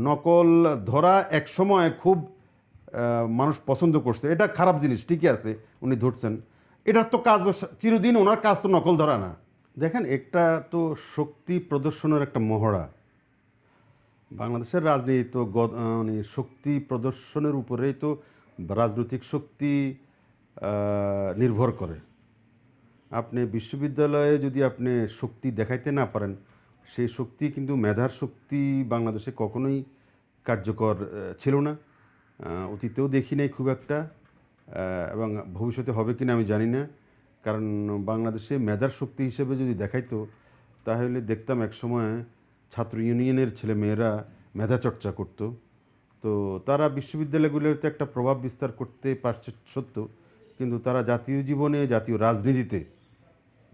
নকল ধরা একসময় খুব মানুষ পছন্দ করছে, এটা খারাপ জিনিস, ঠিকই আছে, উনি ধরছেন। এটার তো কাজ চিরদিন, ওনার কাজ তো নকল ধরা না। দেখেন, একটা তো শক্তি প্রদর্শনের একটা মহড়া। বাংলাদেশের রাজনীতি তো মানে শক্তি প্রদর্শনের উপরেই তো রাজনৈতিক শক্তি নির্ভর করে। আপনি বিশ্ববিদ্যালয়ে যদি আপনি শক্তি দেখাইতে না পারেন, সেই শক্তি কিন্তু মেধার শক্তি বাংলাদেশে কখনোই কার্যকর ছিল না। অতীতেও দেখি নাই খুব একটা, এবং ভবিষ্যতে হবে কিনা আমি জানি না। কারণ বাংলাদেশে মেধার শক্তি হিসেবে যদি দেখাইতো, তাহলে দেখতাম একসময় ছাত্র ইউনিয়নের ছেলে মেয়েরা মেধা চর্চা করত। তো তারা বিশ্ববিদ্যালয়গুলোতে একটা প্রভাব বিস্তার করতে পারছে সত্য, কিন্তু তারা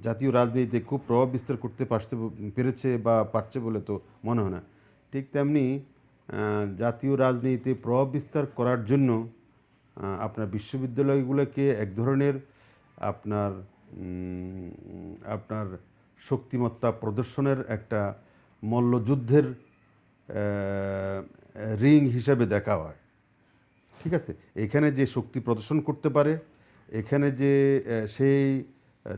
জাতীয় রাজনীতিতে খুব প্রভাব বিস্তার করতে পেরেছে বা পারছে বলে তো মনে হয় না। ঠিক তেমনি জাতীয় রাজনীতিতে প্রভাব বিস্তার করার জন্য আপনার বিশ্ববিদ্যালয়গুলোকে এক ধরনের আপনার আপনার শক্তিমত্তা প্রদর্শনের একটা মল্লযুদ্ধের রিং হিসাবে দেখা হয়। ঠিক আছে, এখানে যে শক্তি প্রদর্শন করতে পারে, এখানে যে সেই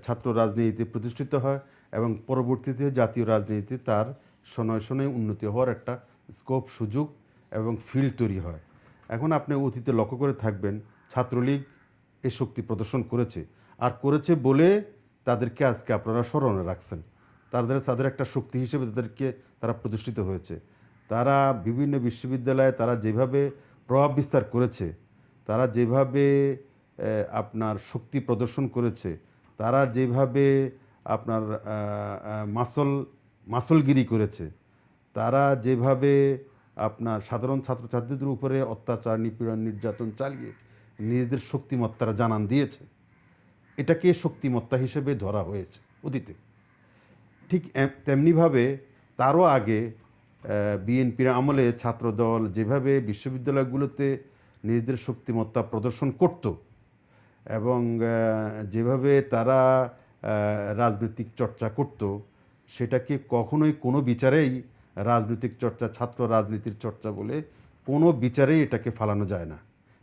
ছাত্র রাজনীতিতে প্রতিষ্ঠিত হয়, এবং পরবর্তীতে জাতীয় রাজনীতিতে তার শনয় শনয় উন্নতি হওয়ার একটা স্কোপ, সুযোগ এবং ফিল্ড তৈরি হয়। এখন আপনি অতীতে লক্ষ্য করে থাকবেন, ছাত্রলীগ এই শক্তি প্রদর্শন করেছে, আর করেছে বলে তাদেরকে আজকে আপনারা স্মরণে রাখছেন। তাদের একটা শক্তি হিসেবে তারা প্রতিষ্ঠিত হয়েছে। তারা বিভিন্ন বিশ্ববিদ্যালয়ে তারা যেভাবে প্রভাব বিস্তার করেছে, তারা যেভাবে আপনার শক্তি প্রদর্শন করেছে, তারা যেভাবে আপনার মাসলগিরি করেছে, তারা যেভাবে আপনার সাধারণ ছাত্রছাত্রীদের উপরে অত্যাচার, নিপীড়ন, নির্যাতন চালিয়ে নিজেদের শক্তিমত্তারা জানান দিয়েছে, এটাকে শক্তিমত্তা হিসেবে ধরা হয়েছে অতীতে। ঠিক তেমনিভাবে তারও আগে বিএনপির আমলে ছাত্রদল যেভাবে বিশ্ববিদ্যালয়গুলোতে নিজেদের শক্তিমত্তা প্রদর্শন করত, এবং যেভাবে তারা রাজনৈতিক চর্চা করত, সেটাকে কখনোই কোনো বিচারেই রাজনৈতিক চর্চা, ছাত্র রাজনীতির চর্চা বলে কোনো বিচারেই এটাকে ফালানো যায় না।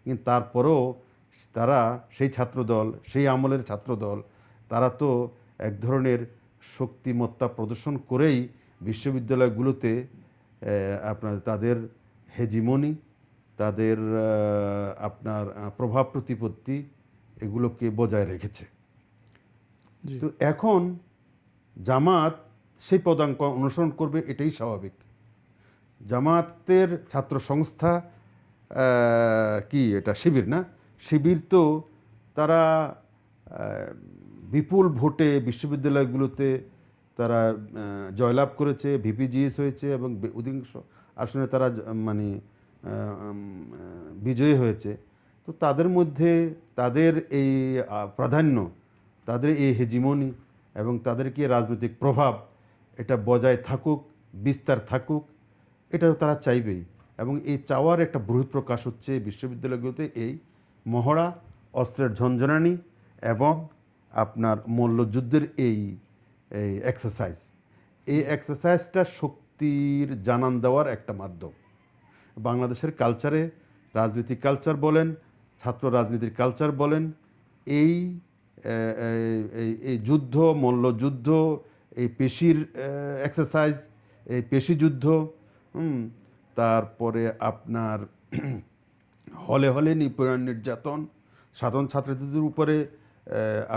কিন্তু তারপরেও তারা সেই আমলের ছাত্রদল, তারা তো এক ধরনের শক্তিমত্তা প্রদর্শন করেই বিশ্ববিদ্যালয়গুলোতে আপনার তাদের হেজিমনি, তাদের আপনার প্রভাব প্রতিপত্তি, এগুলোকে বজায় রেখেছে। জি। তো এখন জামাত সেই পদাঙ্ক অনুসরণ করবে, এটাই স্বাভাবিক। জামাতের ছাত্র সংস্থা কি এটা শিবির না? শিবির তো তারা বিপুল ভোটে বিশ্ববিদ্যালয়গুলোতে তারা জয়লাভ করেছে, ভিপিজিএস হয়েছে, এবং অধিকাংশ আসনে তারা মানে বিজয়ী হয়েছে। তো তাদের মধ্যে তাদের এই প্রাধান্য, তাদের এই হেজিমনি এবং তাদেরকে রাজনৈতিক প্রভাব, এটা বজায় থাকুক, বিস্তার থাকুক, এটা তো তারা চাইবেই। এবং এই চাওয়ার একটা বহিঃপ্রকাশ হচ্ছে বিশ্ববিদ্যালয়গুলোতে এই মহড়া, অস্ত্রের ঝনঝনানি এবং আপনার মল্লযুদ্ধের এই এই এক্সারসাইজ। এই এক্সারসাইজটা শক্তির জানান দেওয়ার একটা মাধ্যম। বাংলাদেশের কালচারে, রাজনৈতিক কালচার বলেন, ছাত্র রাজনীতির কালচার বলেন, এই এই যুদ্ধ, মল্লযুদ্ধ, এই পেশির এক্সারসাইজ, এই পেশিযুদ্ধ, তারপরে আপনার হলে হলে নিপীড়ন, নির্যাতন, সাধারণ ছাত্রছাত্রীদের উপরে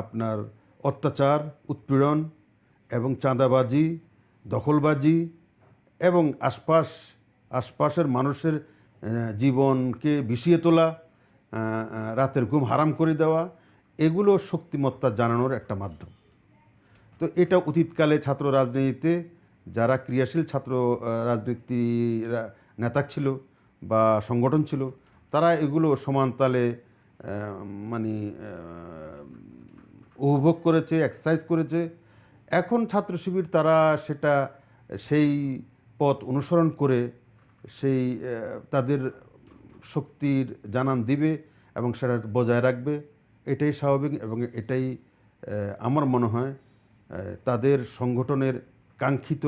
আপনার অত্যাচার, উৎপীড়ন এবং চাঁদাবাজি, দখলবাজি, এবং আশপাশের মানুষের জীবনকে বিষিয়ে তোলা, রাতের ঘুম হারাম করে দেওয়া, এগুলো শক্তিমত্তা জানানোর একটা মাধ্যম। তো এটা অতীতকালে ছাত্র রাজনীতিতে যারা ক্রিয়াশীল ছাত্র রাজনীতি নেতা ছিল বা সংগঠন ছিল, তারা এগুলো সমান তালে মানে উপভোগ করেছে, এক্সারসাইজ করেছে। এখন ছাত্র শিবির তারা সেটা সেই পথ অনুসরণ করে সেই তাদের শক্তির জানান দিবে এবং সেটা বজায় রাখবে, এটাই স্বাভাবিক। এবং এটাই আমার মনে হয় তাদের সংগঠনের কাঙ্ক্ষিত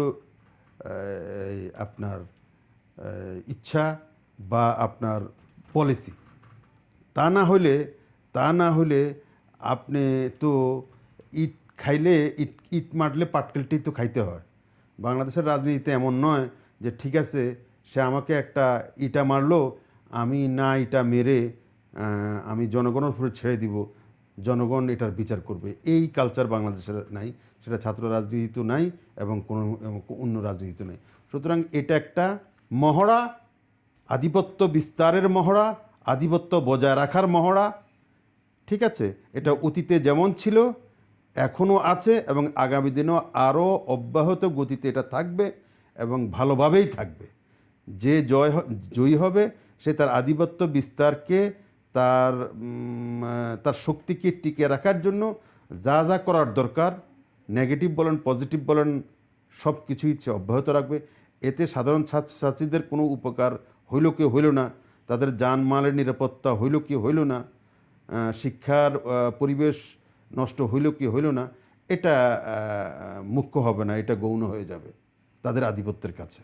আপনার ইচ্ছা বা আপনার পলিসি। তা না হলে আপনি তো ইট খাইলে ইট মারলে পাটকেলটি তো খাইতে হয়। বাংলাদেশের রাজনীতিতে এমন নয় যে ঠিক আছে সে আমাকে একটা ইটা মারলো, আমি না ইটা মেরে আমি জনগণের উপরে ছেড়ে দিব, জনগণ এটার বিচার করবে। এই কালচার বাংলাদেশের নাই, সেটা ছাত্র রাজনীতিতে নাই এবং কোনো অন্য রাজনীতিতে নাই। সুতরাং এটা একটা মহড়া, আধিপত্য বিস্তারের মহড়া, আধিপত্য বজায় রাখার মহড়া। ঠিক আছে, এটা অতীতে যেমন ছিল এখনও আছে এবং আগামী দিনেও আরও অব্যাহত গতিতে এটা থাকবে এবং ভালোভাবেই থাকবে। যে জয়ী হবে সে তার আধিপত্য বিস্তারকে, তার শক্তিকে টিকিয়ে রাখার জন্য যা যা করার দরকার, নেগেটিভ বলেন পজিটিভ বলেন, সব কিছুই সে অব্যাহত রাখবে। এতে সাধারণ ছাত্রছাত্রীদের কোনো উপকার হইল কি হইল না, তাদের জানমালের নিরাপত্তা হইল কি হইল না, শিক্ষার পরিবেশ নষ্ট হইল কি হইল না, এটা মুখ্য হবে না, এটা গৌণ হয়ে যাবে তাদের আধিপত্যের কাছে।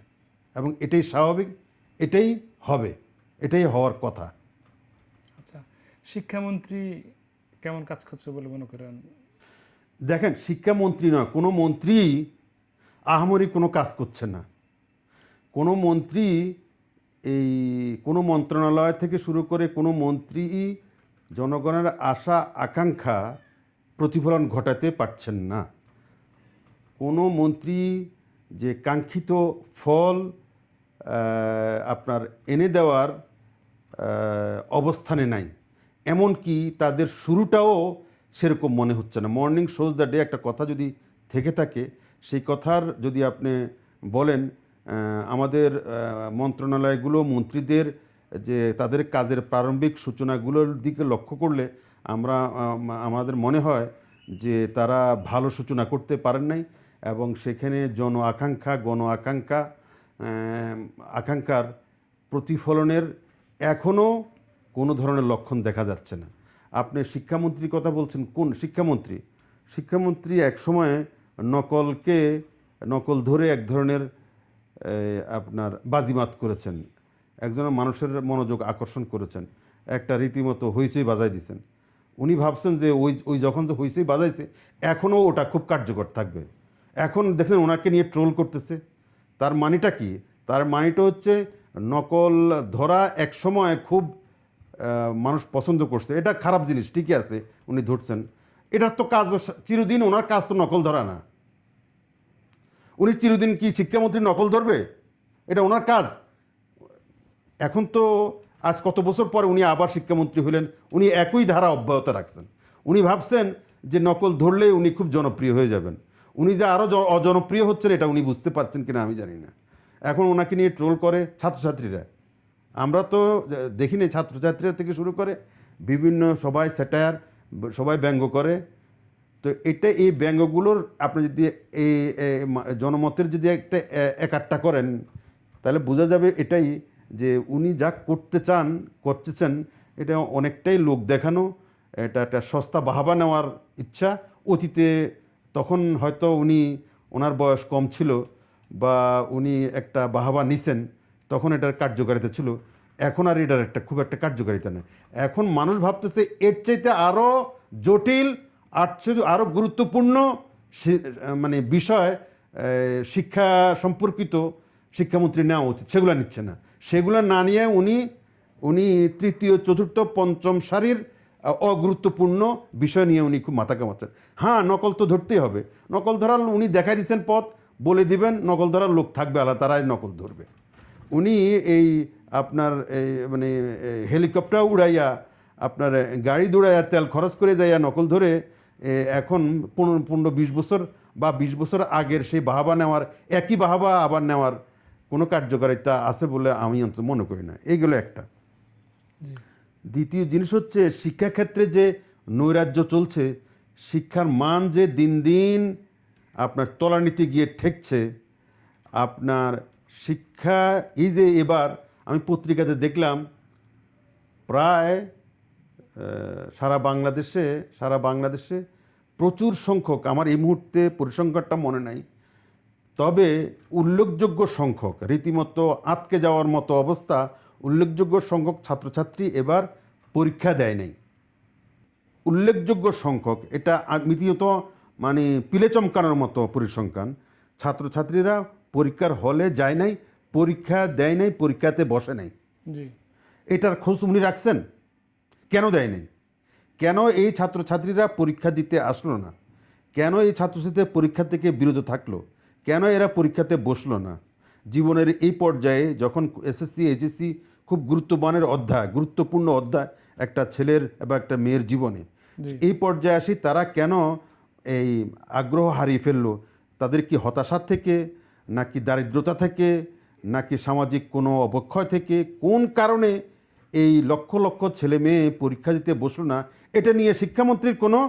এবং এটাই স্বাভাবিক, এটাই হবে, এটাই হওয়ার কথা। আচ্ছা, শিক্ষামন্ত্রী কেমন কাজ করছে বলে মনে করেন? দেখেন, শিক্ষামন্ত্রী নয়, কোনো মন্ত্রী আহামরি কোনো কাজ করছে না। কোনো মন্ত্রী, এই কোনো মন্ত্রণালয় থেকে শুরু করে কোনো মন্ত্রী জনগণের আশা আকাঙ্ক্ষা প্রতিফলন ঘটাতে পারছেন না। কোনো মন্ত্রী যে কাঙ্ক্ষিত ফল আপনার এনে দেওয়ার অবস্থানে নাই, এমনকি তাদের শুরুটাও সেরকম মনে হচ্ছে না। মর্নিং শোজ দ্য ডে একটা কথা যদি থেকে থাকে, সেই কথার যদি আপনি বলেন আমাদের মন্ত্রণালয়গুলো মন্ত্রীদের যে তাদের কাজের প্রারম্ভিক সূচনাগুলোর দিকে লক্ষ্য করলে আমাদের মনে হয় যে তারা ভালো সূচনা করতে পারেন নাই এবং সেখানে আকাঙ্ক্ষার প্রতিফলনের এখনও কোনো ধরনের লক্ষণ দেখা যাচ্ছে না। আপনি শিক্ষামন্ত্রীর কথা বলছেন, কোন শিক্ষামন্ত্রী? শিক্ষামন্ত্রী একসময় নকল ধরে এক ধরনের আপনার বাজিমাত করেছেন, একজনের মানুষের মনোযোগ আকর্ষণ করেছেন, একটা রীতিমতো হইচই বাজাই দিয়েছেন। উনি ভাবছেন যে ওই যখন যে হইচই বাজাইছে এখনও ওটা খুব কার্যকর থাকবে। এখন দেখছেন ওনাকে নিয়ে ট্রোল করতেছে। তার মানেটা কি? তার মানেটা হচ্ছে নকল ধরা একসময় খুব মানুষ পছন্দ করছে, এটা খারাপ জিনিস, ঠিকই আছে উনি ধরছেন। এটার তো কাজ চিরদিন, ওনার কাজ তো নকল ধরা না। উনি চিরদিন কি শিক্ষামন্ত্রী নকল ধরবে? এটা ওনার কাজ। এখন তো আজ কত বছর পরে উনি আবার শিক্ষামন্ত্রী হলেন, উনি একই ধারা অব্যাহত রাখছেন। উনি ভাবছেন যে নকল ধরলে উনি খুব জনপ্রিয় হয়ে যাবেন। উনি যে আরও অজনপ্রিয় হচ্ছেন এটা উনি বুঝতে পারছেন কিনা আমি জানি না। এখন ওনাকে নিয়ে ট্রোল করে ছাত্রছাত্রীরা। আমরা তো দেখিনি, ছাত্রছাত্রীরা থেকে শুরু করে বিভিন্ন সবাই স্যাটায়ার, সবাই ব্যঙ্গ করে। তো এই ব্যঙ্গগুলোর আপনি যদি এই জনমতের যদি একটা করেন তাহলে বোঝা যাবে এটাই যে উনি যা করতেছেন এটা অনেকটাই লোক দেখানো, এটা একটা সস্তা বাহাবা নেওয়ার ইচ্ছা। অতীতে তখন হয়তো ওনার বয়স কম ছিল বা উনি একটা বাহাবা নিছেন, তখন এটার কার্যকারিতা ছিল। এখন আর এটার খুব একটা কার্যকারিতা নেই। এখন মানুষ ভাবতেছে এর চাইতে আরও জটিল, আরও গুরুত্বপূর্ণ মানে বিষয় শিক্ষা সম্পর্কিত শিক্ষামন্ত্রী নেওয়া উচিত, সেগুলো নিচ্ছে না। সেগুলো না নিয়ে উনি তৃতীয় চতুর্থ পঞ্চম সারির অগুরুত্বপূর্ণ বিষয় নিয়ে উনি খুব মাথা কামাচ্ছেন। হ্যাঁ, নকল তো ধরতেই হবে। নকল ধরার উনি দেখাই দিচ্ছেন পথ, বলে দিবেন নকল ধরার লোক থাকবে, তারাই নকল ধরবে। উনি এই আপনার মানে হেলিকপ্টার উড়াইয়া, আপনার গাড়ি দৌড়াইয়া, তেল খরচ করে যাইয়া নকল ধরে এখন 15-20 বছর বা 20 বছর আগের সেই বাহাবা নেওয়ার, একই বাহাবা আবার নেওয়ার কোনো কার্যকারিতা আছে বলে আমি অন্তত মনে করি না। এইগুলো একটা। দ্বিতীয় জিনিস হচ্ছে শিক্ষাক্ষেত্রে যে নৈরাজ্য চলছে, শিক্ষার মান যে দিন দিন আপনার তলানিতে গিয়ে ঠেকছে। আপনার শিক্ষা এই যে এবার আমি পত্রিকাতে দেখলাম প্রায় সারা বাংলাদেশে প্রচুর সংখ্যক, আমার এই মুহূর্তে পরিসংখ্যানটা মনে নাই, তবে উল্লেখযোগ্য সংখ্যক, রীতিমতো আটকে যাওয়ার মতো অবস্থা, উল্লেখযোগ্য সংখ্যক ছাত্রছাত্রী এবার পরীক্ষা দেয় নাই। উল্লেখযোগ্য সংখ্যক, এটা রীতিমতো মানে পিলে চমকানোর মতো পরিসংখ্যান। ছাত্রছাত্রীরা পরীক্ষার হলে যায় নাই, পরীক্ষা দেয় নাই, পরীক্ষাতে বসে নাই। জি। এটার খোঁজ উনি রাখছেন? কেন দেয় নাই? কেন এই ছাত্রছাত্রীরা পরীক্ষা দিতে আসলো না? কেন এই ছাত্রছাত্রীদের পরীক্ষা থেকে বিরত থাকলো? কেন এরা পরীক্ষাতে বসলো না? জীবনের এই পর্যায়ে যখন এসএসসি এইচএসসি খুব গুরুত্বপূর্ণ অধ্যায় একটা ছেলের বা একটা মেয়ের জীবনে, জি। এই পর্যায়ে আসি তারা কেন এই আগ্রহ হারিয়ে ফেললো? তাদের কি হতাশা থেকে, নাকি দারিদ্রতা থেকে, নাকি সামাজিক কোনো অবক্ষয় থেকে, কোন কারণে এই লক্ষ লক্ষ ছেলে মেয়ে পরীক্ষা দিতে বসলো না? এটা নিয়ে শিক্ষামন্ত্রীর কোনো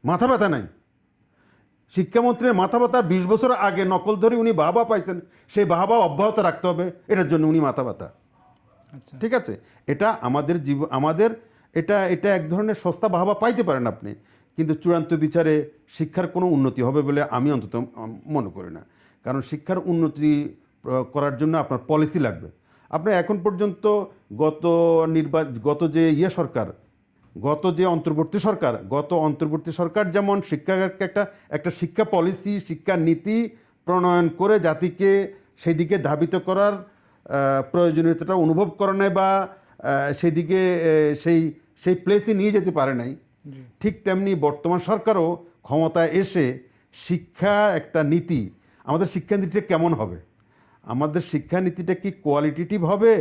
মাথা ব্যথা নাই। শিক্ষামন্ত্রীর মাথা ব্যথা 20 বছর আগে নকল ধরে উনি বাহবা পাইছেন, সেই বাহবা অব্যাহত রাখতে হবে, এটার জন্য উনি মাথা ব্যথা। আচ্ছা। ঠিক আছে, এটা আমাদের এটা এটা এক ধরনের সস্তা বাহবা পাইতে পারেন আপনি, কিন্তু চূড়ান্ত বিচারে শিক্ষার কোনো উন্নতি হবে বলে আমি অন্তত মনে করি না। কারণ শিক্ষার উন্নতি করার জন্য আপনার পলিসি লাগবে। আপনি এখন পর্যন্ত গত যে সরকার, গত অন্তর্বর্তী সরকার যেমন শিক্ষাকে একটা শিক্ষা পলিসি, শিক্ষা নীতি প্রণয়ন করে জাতিকে সেই দিকে ধাবিত করার প্রয়োজনীয়তাটা অনুভব করে নাই, বা সেদিকে সেই সেই প্লেসে নিয়ে যেতে পারে নাই। জি। ঠিক তেমনি বর্তমান সরকারও ক্ষমতায় এসে শিক্ষা একটা নীতি, আমাদের শিক্ষানীতিটা কেমন হবে? আমাদের শিক্ষানীতিটা কি কোয়ালিটেটিভ হবে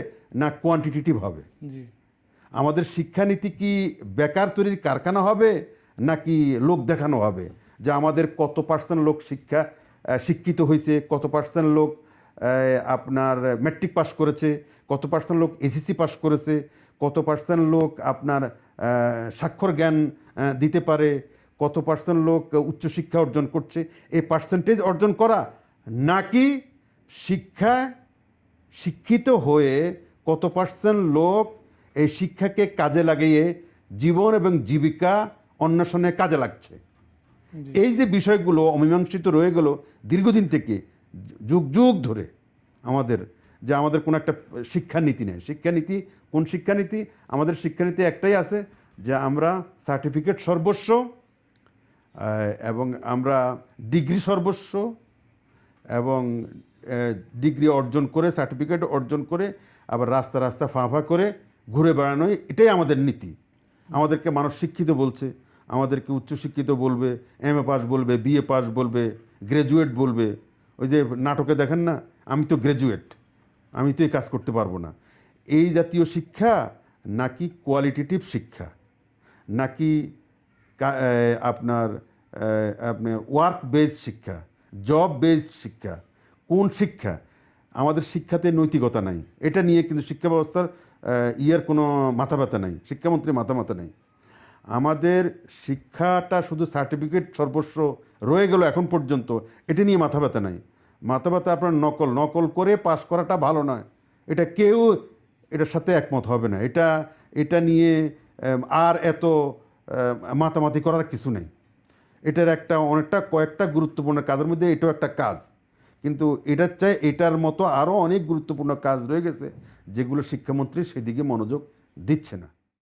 না কোয়ান্টিটেটিভ হবে? জি। আমাদের শিক্ষানীতি কি বেকার তৈরির কারখানা হবে নাকি লোক দেখানো হবে? যে আমাদের কত পার্সেন্ট লোক শিক্ষিত হয়েছে, কত পার্সেন্ট লোক আপনার ম্যাট্রিক পাস করেছে, কত পার্সেন্ট লোক এসএসসি পাস করেছে, কত পার্সেন্ট লোক আপনার স্বাক্ষর জ্ঞান দিতে পারে, কত পার্সেন্ট লোক উচ্চশিক্ষা অর্জন করছে, এই পার্সেন্টেজ অর্জন করা, নাকি শিক্ষিত হয়ে কত পার্সেন্ট লোক এই শিক্ষাকে কাজে লাগিয়ে জীবন এবং জীবিকা অন্বেষণে কাজে লাগছে? জি। এই যে বিষয়গুলো অমীমাংসিত রয়ে গেল দীর্ঘদিন থেকে, যুগ যুগ ধরে, আমাদের কোনো একটা শিক্ষানীতি নেই। কোন শিক্ষানীতি? আমাদের শিক্ষানীতি একটাই আছে, যে আমরা সার্টিফিকেট সর্বস্ব, এবং আমরা ডিগ্রি সর্বস্ব, এবং ডিগ্রি অর্জন করে, সার্টিফিকেট অর্জন করে আবার রাস্তা রাস্তা ফাঁ করে ঘুরে বেড়ানোই, এটাই আমাদের নীতি। আমাদেরকে মানুষ শিক্ষিত বলছে, আমাদেরকে উচ্চশিক্ষিত বলবে, এমএ পাস বলবে, বিএ পাস বলবে, গ্র্যাজুয়েট বলবে। ওই যে নাটকে দেখেন না, আমি তো গ্র্যাজুয়েট, আমি তো এই কাজ করতে পারবো না। এই জাতীয় শিক্ষা নাকি কোয়ালিটেটিভ শিক্ষা, নাকি আপনার ওয়ার্ক বেসড শিক্ষা, জব বেসড শিক্ষা, কোন শিক্ষা? আমাদের শিক্ষাতে নৈতিকতা নাই, এটা নিয়ে কিন্তু শিক্ষা ব্যবস্থার কোনো মাথা ব্যথা নাই, শিক্ষামন্ত্রীর মাথা ব্যথা নেই। আমাদের শিক্ষাটা শুধু সার্টিফিকেট সর্বস্ব রয়ে গেল এখন পর্যন্ত, এটা নিয়ে মাথা ব্যথা নাই। মাথা ব্যথা আপনার নকল করে পাস করাটা ভালো নয়, এটা কেউ এটার সাথে একমত হবে না। এটা নিয়ে আর এত মাতামাতি করার কিছু নেই। এটার কয়েকটা গুরুত্বপূর্ণ কাজের মধ্যে এটাও একটা কাজ, কিন্তু এটার মতো আরও অনেক গুরুত্বপূর্ণ কাজ রয়ে গেছে, যেগুলো শিক্ষামন্ত্রী সেদিকে মনোযোগ দিচ্ছে না।